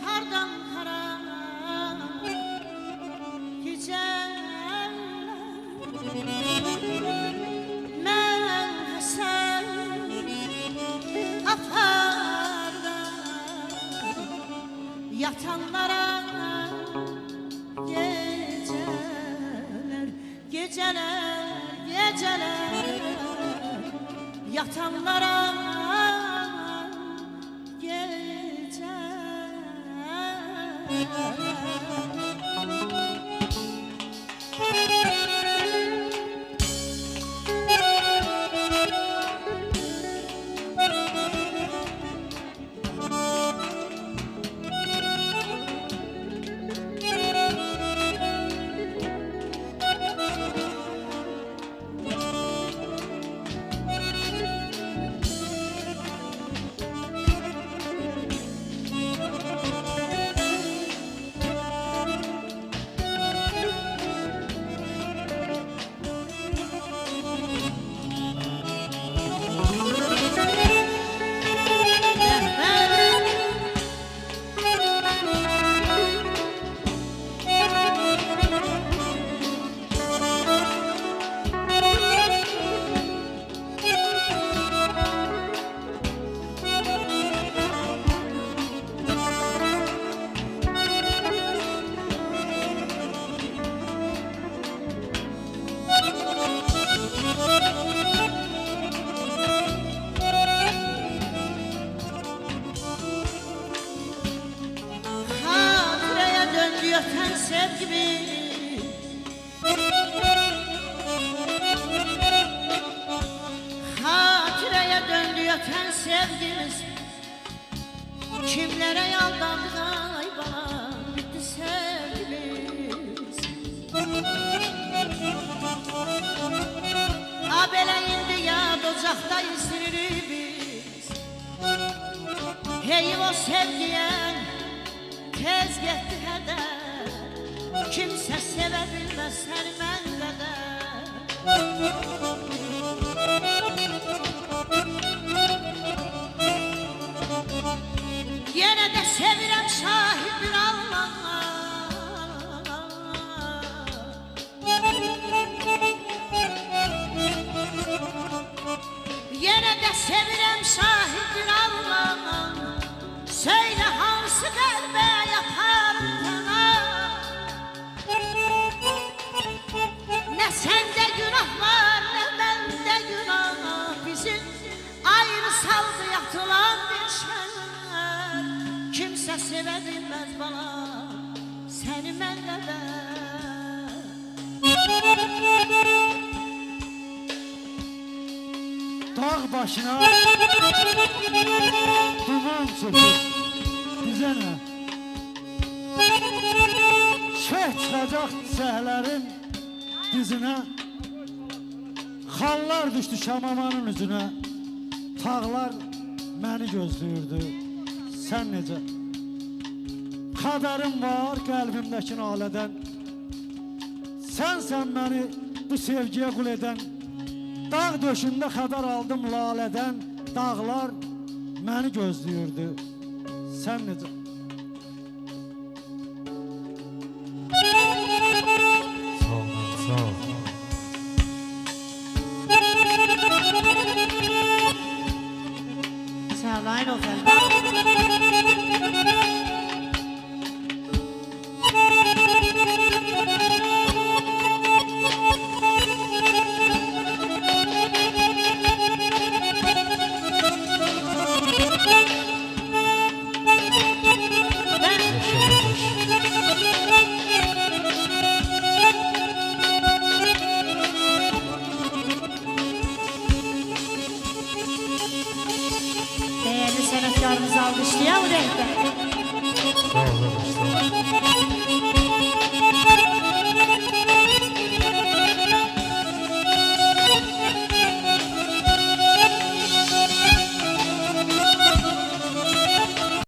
Hardan kara geceler mən Həsən afarda yatanlara geceler yatanlara Yatan sevgimiz hatıraya döndü yatan sevgimiz kimlere yaldandık ay bana bitti sevgimiz abele indi ya docakta istiririz biz hey o sevgiye tez getdi heder kimse sevebilmez seni mən qədər Yenə də sevirəm şahid bir Allah Yenə də sevirəm şahid bir Allah Söylə hansı qəlbə yaparım Ne sende günah var ne bende günah Bizim ayrı saldı yatılan bir şeyler Kimse sevebilmez bana seni mən qədər Dağ başına duman çökür bize ne? Şeh çıkacak çiçeklerin dizine Xallar düştü Şamamanın üzüne Tağlar məni gözləyirdi Sən necə? Kaderim var qəlbimdəki nalədən Sən məni bu sevgiyə qul edən Dağ döşündə xəbər aldım lalədən Dağlar məni gözləyirdi Sən necə? Sağ ol, aynı olsun.